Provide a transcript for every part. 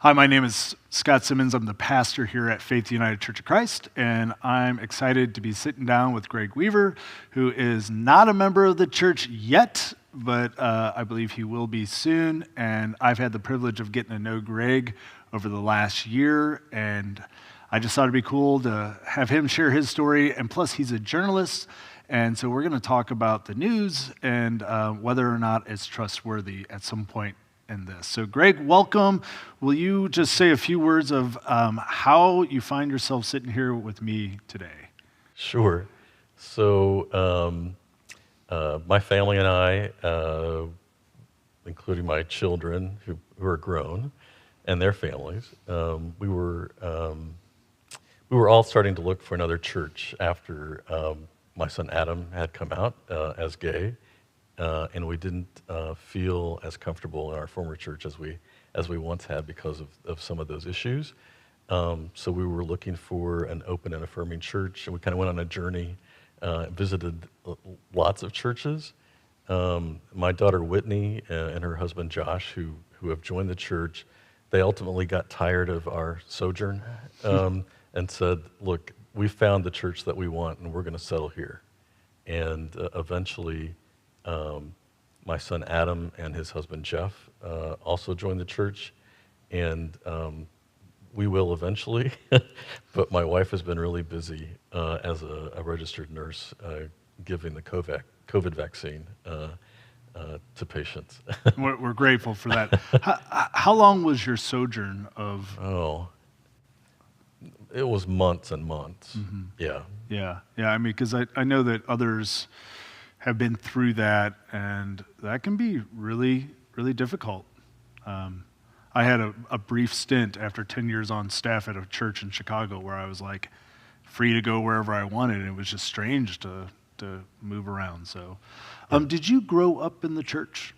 Hi, my name is Scott Simmons. I'm the pastor here at Faith United Church of Christ, and I'm excited to be sitting down with Greg Weaver, who is not a member of the church yet, but I believe he will be soon. And I've had the privilege of getting to know Greg over the last year, and I just thought it'd be cool to have him share his story. And plus, he's a journalist, and so we're going to talk about the news and whether or not it's trustworthy at some point in this. So Greg, welcome. Will you just say a few words of how you find yourself sitting here with me today? Sure. So my family and I, including my children who are grown, and their families, we were all starting to look for another church after my son Adam had come out as gay. And we didn't feel as comfortable in our former church as we once had because of some of those issues. So we were looking for an open and affirming church, and we kind of went on a journey, visited lots of churches. My daughter Whitney and her husband Josh, who have joined the church, they ultimately got tired of our sojourn and said, "Look, we found the church that we want, and we're going to settle here." And eventually, my son Adam and his husband Jeff also joined the church, and we will eventually, but my wife has been really busy as a registered nurse giving the COVID vaccine to patients. We're grateful for that. How long was your sojourn of? Oh, it was months and months. Mm-hmm. Yeah. Yeah. I mean, because I know that others have been through that, and that can be really, really difficult. I had a brief stint after 10 years on staff at a church in Chicago where I was like free to go wherever I wanted, and it was just strange to move around. So, did you grow up in the church?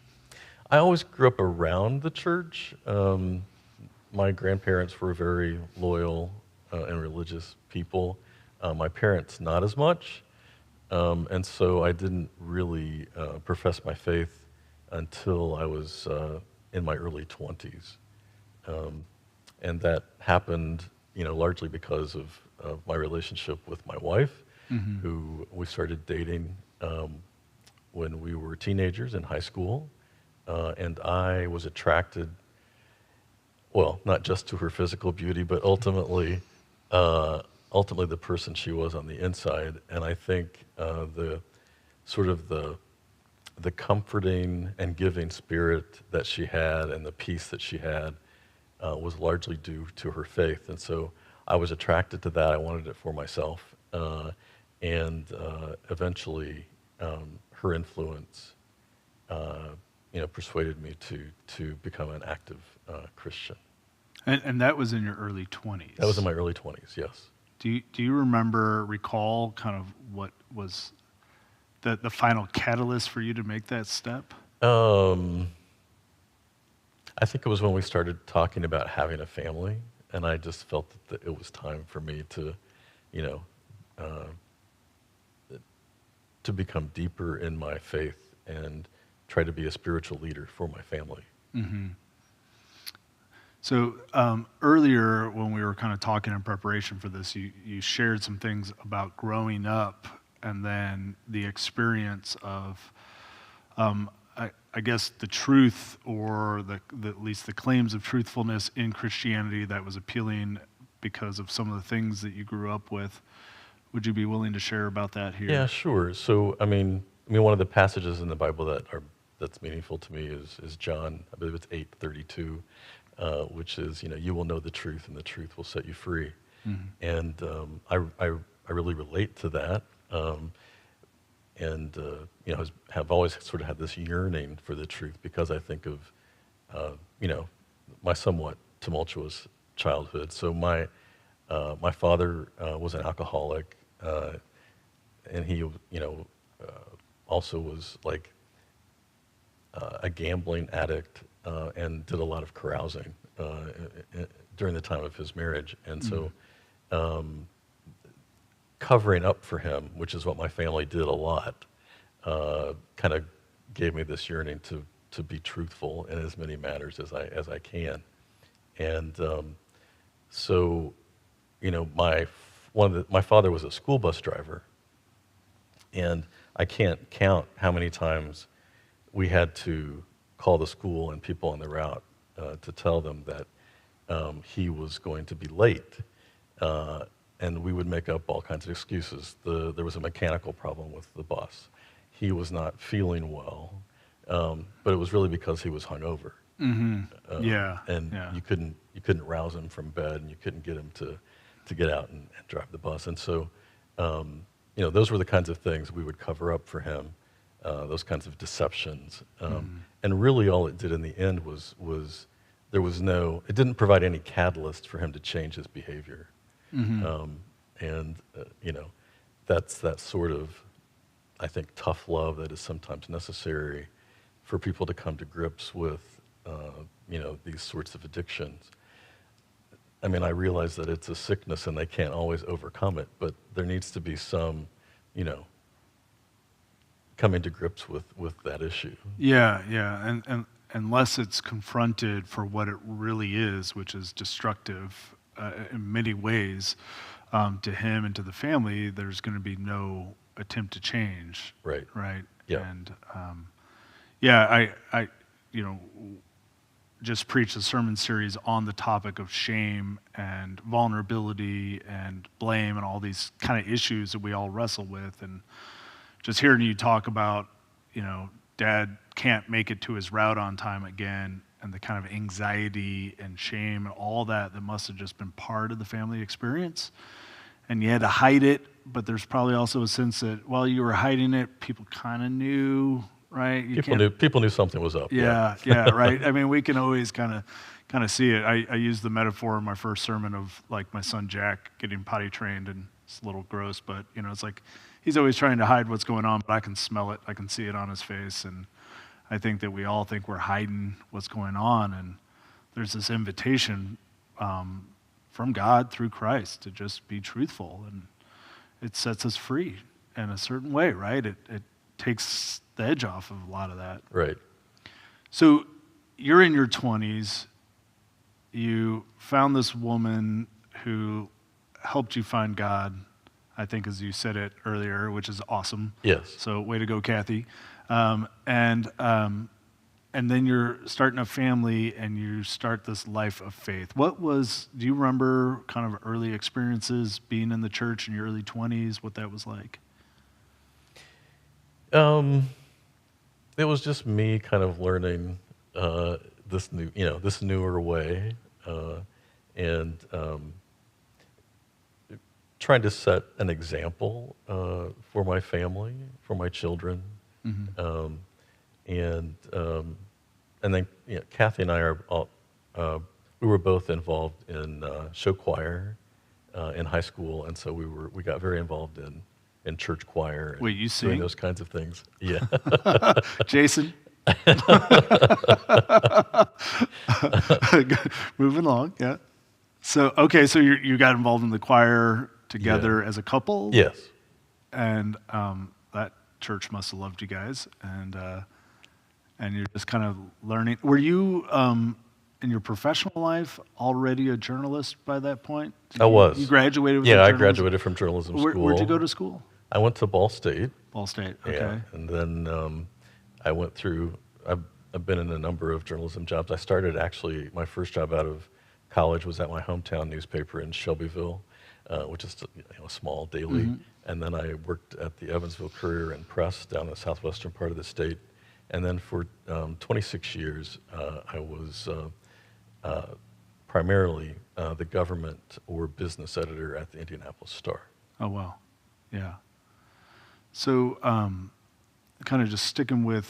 I always grew up around the church. My grandparents were very loyal and religious people. My parents, not as much. And so I didn't really profess my faith until I was in my early 20s. And that happened, largely because of my relationship with my wife, Mm-hmm. who we started dating when we were teenagers in high school. And I was attracted, well, not just to her physical beauty, but ultimately the person she was on the inside. And I think the comforting and giving spirit that she had and the peace that she had was largely due to her faith. And so I was attracted to that. I wanted it for myself. And eventually her influence persuaded me to become an active Christian. And that was in your early 20s? That was in my early 20s, yes. Do you recall kind of what was the final catalyst for you to make that step? I think it was when we started talking about having a family, and I just felt that it was time for me to, to become deeper in my faith and try to be a spiritual leader for my family. Mm-hmm. So earlier when we were kind of talking in preparation for this, you shared some things about growing up and then the experience of, I guess, the truth or at least the claims of truthfulness in Christianity that was appealing because of some of the things that you grew up with. Would you be willing to share about that here? Yeah, sure. So, I mean, one of the passages in the Bible that's meaningful to me is John, I believe it's 8:32. Which is, you will know the truth, and the truth will set you free. Mm-hmm. And I really relate to that, and have always sort of had this yearning for the truth because I think of, my somewhat tumultuous childhood. So my father was an alcoholic, and he, also was like a gambling addict. And did a lot of carousing during the time of his marriage. And so covering up for him, which is what my family did a lot, kind of gave me this yearning to be truthful in as many matters as I can. And so, you know, my father was a school bus driver, and I can't count how many times we had to call the school and people on the route to tell them that he was going to be late. And we would make up all kinds of excuses. There was a mechanical problem with the bus. He was not feeling well, but it was really because he was hungover. Yeah. And Yeah. you couldn't rouse him from bed, and you couldn't get him to get out and drive the bus. And so, you know, those were the kinds of things we would cover up for him, those kinds of deceptions. And really, all it did in the end was it didn't provide any catalyst for him to change his behavior. You know, that's that sort of, I think, tough love that is sometimes necessary for people to come to grips with, you know, these sorts of addictions. I mean, I realize that it's a sickness and they can't always overcome it, but there needs to be some, you know, coming to grips with that issue. Yeah, yeah, and unless it's confronted for what it really is, which is destructive in many ways to him and to the family, there's going to be no attempt to change. Right. Right. Yeah. And yeah, I, you know, just preached a sermon series on the topic of shame and vulnerability and blame and all these kind of issues that we all wrestle with. And just hearing you talk about, you know, dad can't make it to his route on time again, and the kind of anxiety and shame and all that must have just been part of the family experience. And you had to hide it, but there's probably also a sense that while you were hiding it, people kind of knew, right? People knew something was up. Yeah, yeah, right. I mean, we can always kind of see it. I used the metaphor in my first sermon of like my son Jack getting potty trained, and it's a little gross, but you know, it's like he's always trying to hide what's going on, but I can smell it. I can see it on his face, and I think that we all think we're hiding what's going on, and there's this invitation from God through Christ to just be truthful, and it sets us free in a certain way, right? It takes the edge off of a lot of that. Right. So you're in your 20s. You found this woman who helped you find God, I think, as you said it earlier, which is awesome. Yes. So way to go, Kathy. And then you're starting a family and you start this life of faith. Do you remember kind of early experiences being in the church in your early 20s, what that was like? It was just me kind of learning this newer way, and trying to set an example for my family, for my children, and then Kathy and I we were both involved in show choir in high school, and so we got very involved in church choir. Wait, you doing sing? those kinds of things? Yeah. Jason? Moving along, yeah. So you got involved in the choir together as a couple? Yes. And that church must have loved you guys, and you're just kind of learning. Were you, in your professional life, already a journalist by that point? I was. You graduated with I graduated from journalism school. Where'd you go to school? I went to Ball State. Ball State, okay. Yeah, and then I went through, I've been in a number of journalism jobs. I started actually, my first job out of college was at my hometown newspaper in Shelbyville, which is a small daily. And then I worked at the Evansville Courier and Press down in the southwestern part of the state. And then for 26 years, I was primarily the government or business editor at the Indianapolis Star. Oh, wow. Yeah. So kind of just sticking with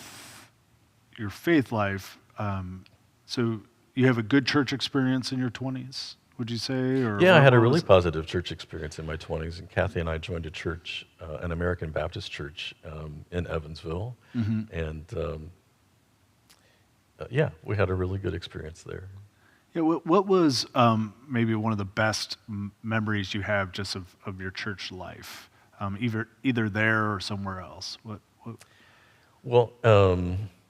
your faith life, so you have a good church experience in your 20s, would you say? Or yeah, I had a really positive church experience in my 20s, and Kathy and I joined a church, an American Baptist church in Evansville, and we had a really good experience there. Yeah, what was maybe one of the best memories you have just of your church life, either there or somewhere else? What? Well,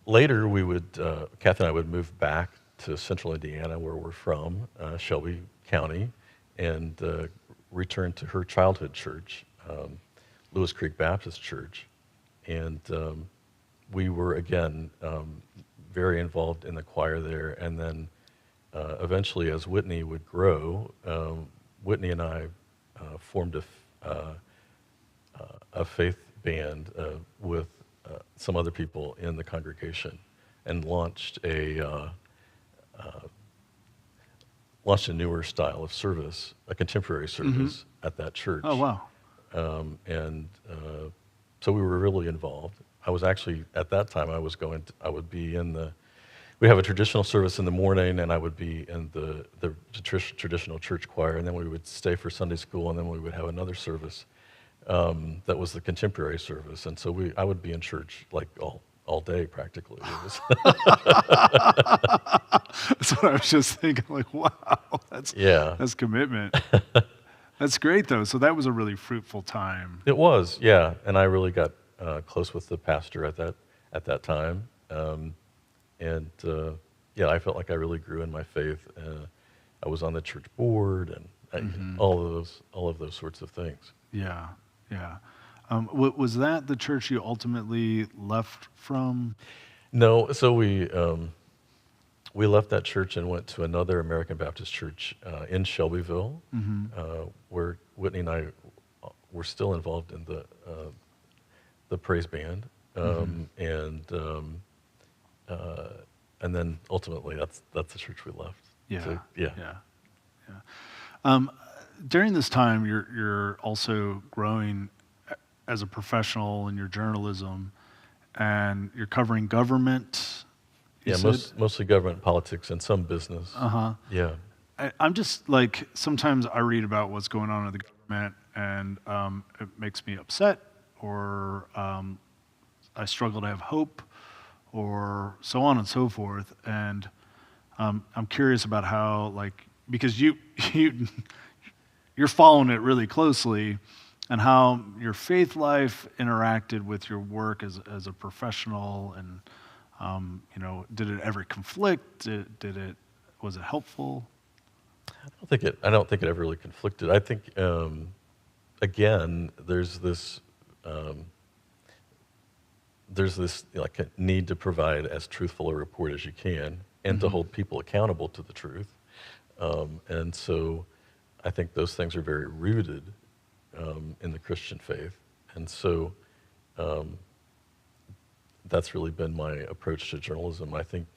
later we would, Kathy and I would move back to central Indiana, where we're from, Shelby County, and returned to her childhood church, Lewis Creek Baptist Church. And we were, again, very involved in the choir there. And then eventually, as Whitney would grow, Whitney and I formed a faith band with some other people in the congregation and launched a newer style of service, a contemporary service at that church. Oh, wow. So we were really involved. I was actually, at that time, I would be we have a traditional service in the morning, and I would be in the traditional church choir, and then we would stay for Sunday school, and then we would have another service that was the contemporary service. And so I would be in church like all day practically. That's what I was just thinking, like, wow, that's commitment. That's great, though. So that was a really fruitful time. It was, yeah. And I really got close with the pastor at that time. I felt like I really grew in my faith. I was on the church board and all of those sorts of things. Yeah, yeah. Was that the church you ultimately left from? No, so we left that church and went to another American Baptist church in Shelbyville, where Whitney and I were still involved in the praise band, and then ultimately that's the church we left. Yeah, so, yeah. During this time, you're also growing as a professional in your journalism, and you're covering government. Mostly government, politics, and some business. Yeah. I'm just like, sometimes I read about what's going on in the government, and it makes me upset, or I struggle to have hope, or so on and so forth. And I'm curious about how, like, because you're following it really closely, and how your faith life interacted with your work as a professional, and did it ever conflict? Was it helpful? I don't think it ever really conflicted. I think again, there's this like a need to provide as truthful a report as you can, and to hold people accountable to the truth. And so I think those things are very rooted in the Christian faith. And so that's really been my approach to journalism. I think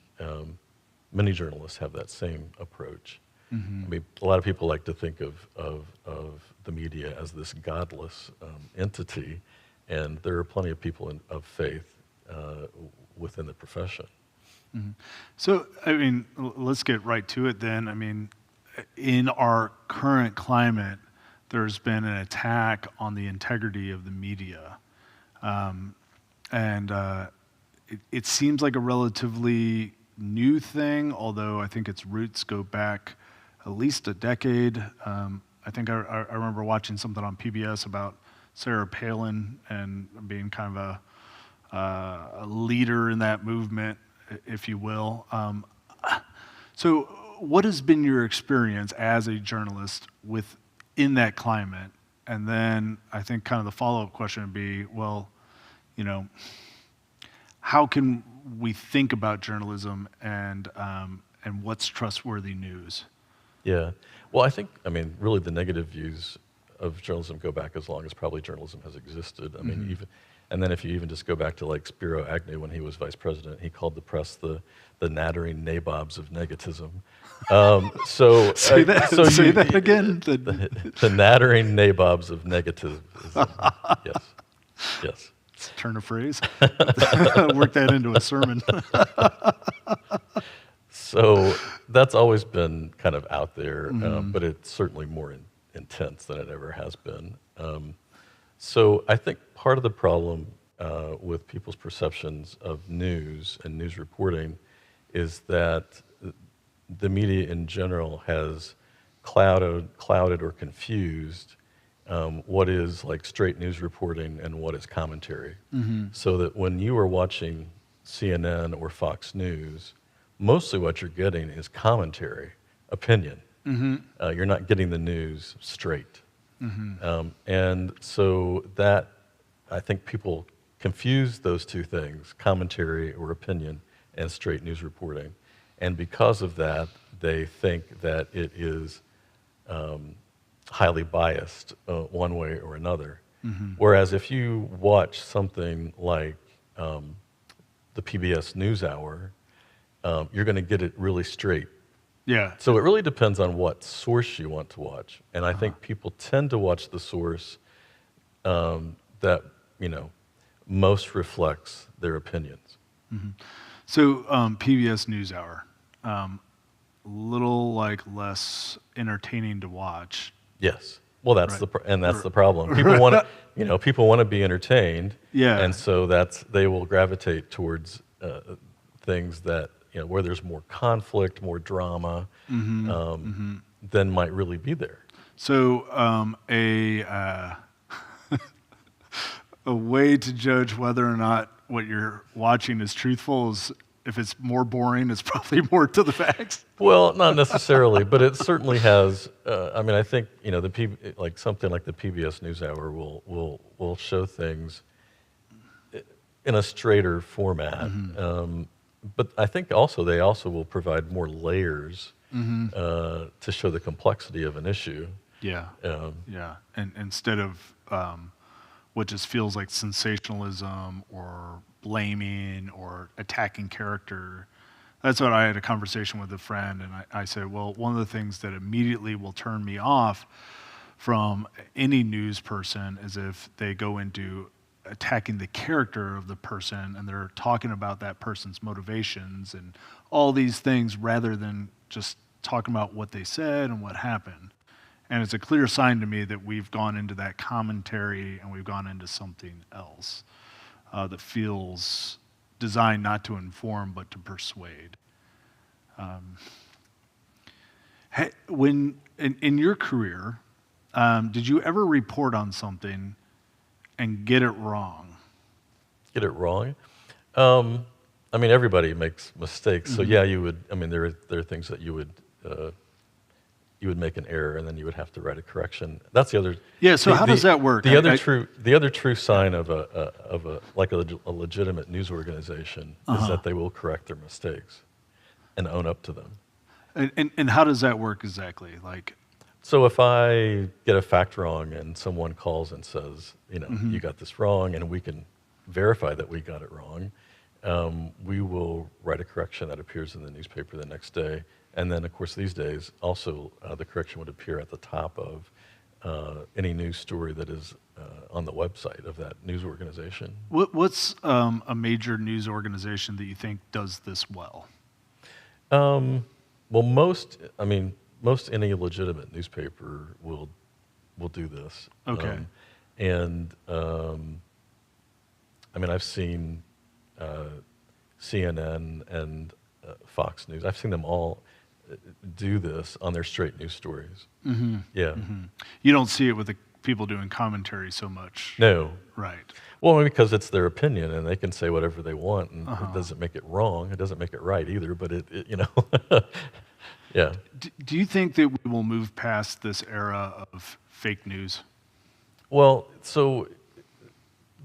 many journalists have that same approach. I mean, a lot of people like to think of the media as this godless entity, and there are plenty of people of faith within the profession. So, I mean, let's get right to it then. I mean, in our current climate, there's been an attack on the integrity of the media. It seems like a relatively new thing, although I think its roots go back at least a decade. I think I remember watching something on PBS about Sarah Palin and being kind of a leader in that movement, if you will. So what has been your experience as a journalist within that climate? And then I think kind of the follow-up question would be, well, how can we think about journalism and what's trustworthy news? Yeah. Well, I think, really the negative views of journalism go back as long as probably journalism has existed. I mean, and then if you even just go back to like Spiro Agnew when he was vice president, he called the press the nattering nabobs of negativism. Say that again. The nattering nabobs of negativism. Yes. Turn of phrase. Work that into a sermon. So that's always been kind of out there, but it's certainly more intense than it ever has been. So I think part of the problem with people's perceptions of news and news reporting is that the media in general has clouded or confused what is like straight news reporting and what is commentary. So that when you are watching CNN or Fox News, mostly what you're getting is commentary, opinion. You're not getting the news straight. And so that, I think people confuse those two things, commentary or opinion and straight news reporting. And because of that, they think that it is highly biased one way or another. Whereas if you watch something like the PBS Newshour, you're going to get it really straight. Yeah. So it really depends on what source you want to watch. And I think people tend to watch the source that, most reflects their opinions. So PBS NewsHour, little less entertaining to watch. Yes. Well, that's Right. that's the problem. People want to, people want to be entertained. Yeah. And so they will gravitate towards things that, where there's more conflict, more drama, than might really be there. So a way to judge whether or not what you're watching is truthful is if it's more boring, it's probably more to the facts. Well, not necessarily, but it certainly has. I think something like the PBS NewsHour will show things in a straighter format. But I think they also will provide more layers to show the complexity of an issue. Yeah. And instead of what just feels like sensationalism or blaming or attacking character. That's what I had a conversation with a friend, and I said, well, one of the things that immediately will turn me off from any news person is if they go into attacking the character of the person and they're talking about that person's motivations and all these things rather than just talking about what they said and what happened. And it's a clear sign to me that we've gone into that commentary and we've gone into something else that feels designed not to inform but to persuade. When in your career, did you ever report on something and get it wrong? Get it wrong? Everybody makes mistakes. So yeah, you would. There are things that you would make an error, and then you would have to write a correction. That's the other. Yeah. So how does that work? The other true sign of a legitimate news organization is that they will correct their mistakes and own up to them. And how does that work exactly? So if I get a fact wrong and someone calls and says, you got this wrong, and we can verify that we got it wrong, we will write a correction that appears in the newspaper the next day. And then, of course, these days, also the correction would appear at the top of any news story that is on the website of that news organization. What's a major news organization that you think does this well? Well, most any legitimate newspaper will do this. Okay. I've seen CNN and Fox News. I've seen them all do this on their straight news stories. Yeah. You don't see it with the people doing commentary so much. No. Right. Well, because it's their opinion, and they can say whatever they want, and it doesn't make it wrong. It doesn't make it right either, but it yeah. Do you think that we will move past this era of fake news? Well, so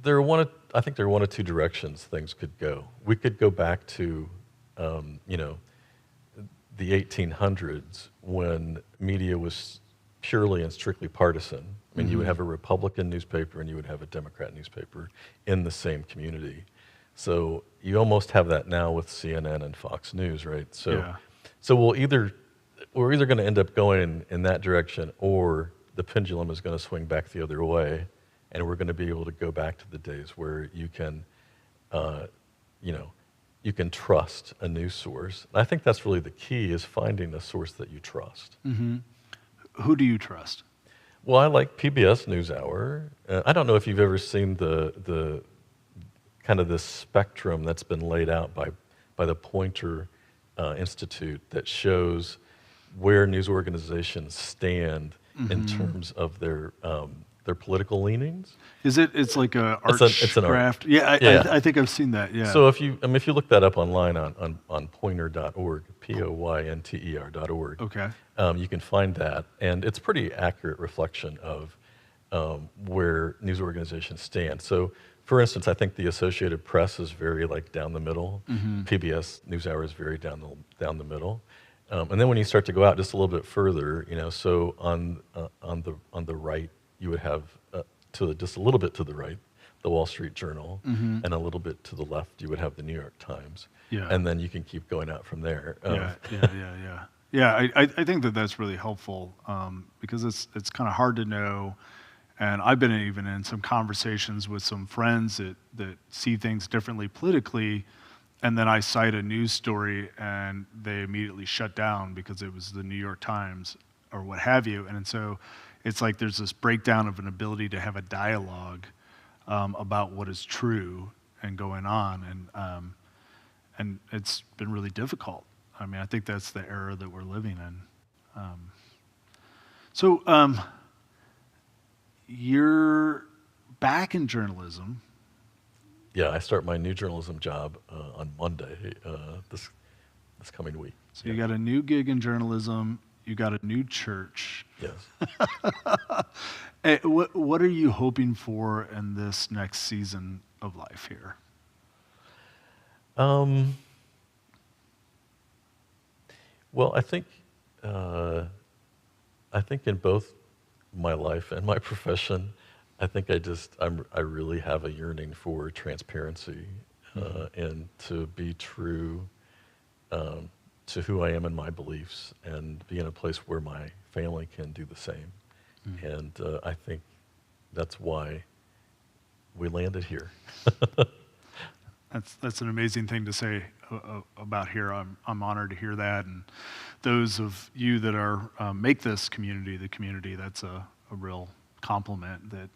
I think there are one of two directions things could go. We could go back to, the 1800s when media was purely and strictly partisan. You would have a Republican newspaper and you would have a Democrat newspaper in the same community. So you almost have that now with CNN and Fox News, right? So we're either going to end up going in that direction, or the pendulum is going to swing back the other way, and we're going to be able to go back to the days where you can, you can trust a news source. I think that's really the key, is finding a source that you trust. Who do you trust? Well, I like PBS NewsHour. I don't know if you've ever seen the kind of this spectrum that's been laid out by the Poynter Institute that shows where news organizations stand in terms of their their political leanings. It's like a It's arch an art. graft. Yeah, Yeah. I think I've seen that. Yeah. So if you look that up online on pointer.org, poynter.org, Okay. you can find that, and it's pretty accurate reflection of where news organizations stand. So, for instance, I think the Associated Press is very like down the middle. PBS Newshour is very down the middle. And then when you start to go out just a little bit further, so on the right, you would have just a little bit to the right, the Wall Street Journal, and a little bit to the left, you would have the New York Times. Yeah. And then you can keep going out from there. Yeah. Yeah, I think that's really helpful because it's kind of hard to know. And I've been even in some conversations with some friends that see things differently politically, and then I cite a news story and they immediately shut down because it was the New York Times or what have you. And so it's like there's this breakdown of an ability to have a dialogue about what is true and going on, and it's been really difficult. I mean, I think that's the era that we're living in. So you're back in journalism. Yeah, I start my new journalism job on Monday this coming week. So you got a new gig in journalism. You got a new church. Yes. Hey, what are you hoping for in this next season of life here? Well, I think in both my life and my profession, I think I really have a yearning for transparency and to be true to who I am and my beliefs, and be in a place where my family can do the same. And I think that's why we landed here. That's an amazing thing to say about here. I'm honored to hear that, and those of you that are make this community the community. That's a real compliment. That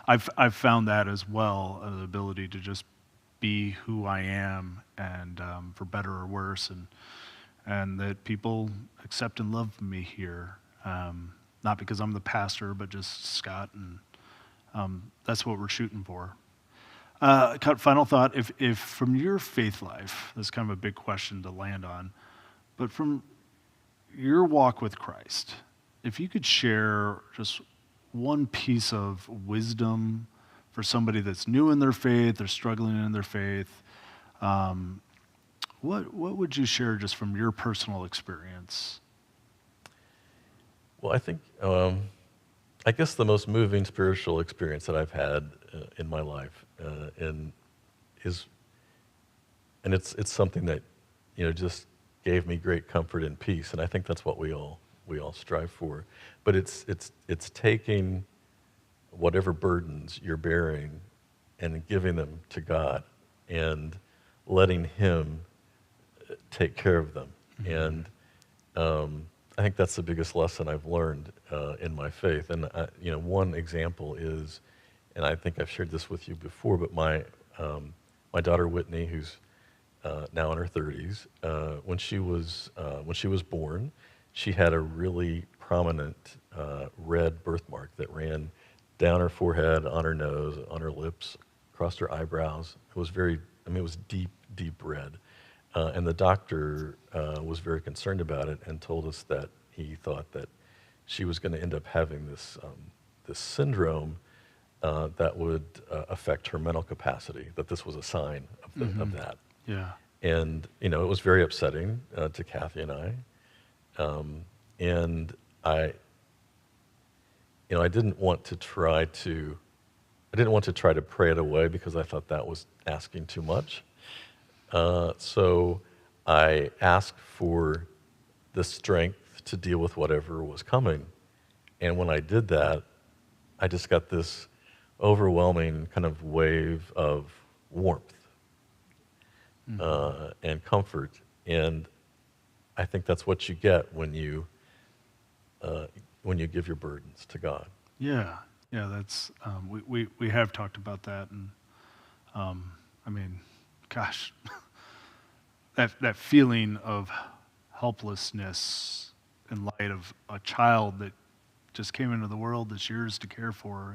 I've found that as well, the ability to just be who I am, and for better or worse, and that people accept and love me here, not because I'm the pastor, but just Scott, and that's what we're shooting for. Final thought, if from your faith life, this is kind of a big question to land on, but from your walk with Christ, if you could share just one piece of wisdom for somebody that's new in their faith, they're struggling in their faith, what would you share just from your personal experience? Well, I think, I guess the most moving spiritual experience that I've had in my life, and it's something that just gave me great comfort and peace, and I think that's what we all strive for. But it's taking whatever burdens you're bearing and giving them to God and letting Him take care of them. And I think that's the biggest lesson I've learned in my faith. And one example is, and I think I've shared this with you before, but my daughter Whitney, who's now in her 30s, when she was born, she had a really prominent red birthmark that ran down her forehead, on her nose, on her lips, across her eyebrows. It was it was deep, deep red. And the doctor was very concerned about it and told us that he thought that she was going to end up having this syndrome that would affect her mental capacity, that this was a sign of that. Yeah. And, it was very upsetting to Kathy and I. And I didn't want to try to pray it away because I thought that was asking too much. So I asked for the strength to deal with whatever was coming. And when I did that, I just got this overwhelming kind of wave of warmth and comfort. And I think that's what you get when you give your burdens to God. Yeah. That's we have talked about that, and I mean, gosh, that feeling of helplessness in light of a child that just came into the world that's yours to care for,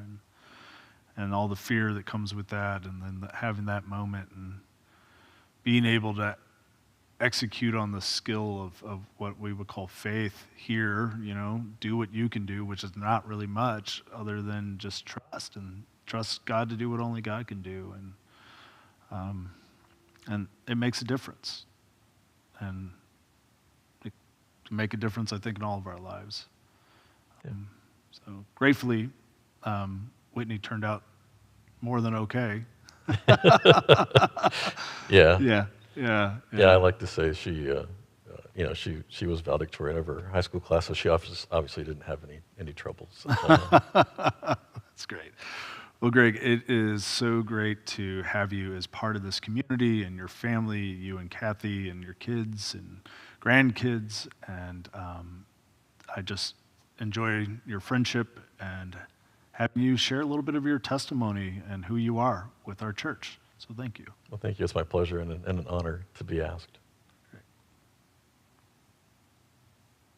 and all the fear that comes with that, and then having that moment and being able to execute on the skill of what we would call faith here, do what you can do, which is not really much other than just trust God to do what only God can do. And it makes a difference. And it can make a difference, I think, in all of our lives. So gratefully, Whitney turned out more than okay. Yeah. Yeah. I like to say she was valedictorian of her high school class, so she obviously didn't have any troubles. That's great. Well, Greg, it is so great to have you as part of this community and your family, you and Kathy and your kids and grandkids, and I just enjoy your friendship and having you share a little bit of your testimony and who you are with our church. So thank you. Well, thank you. It's my pleasure and an honor to be asked.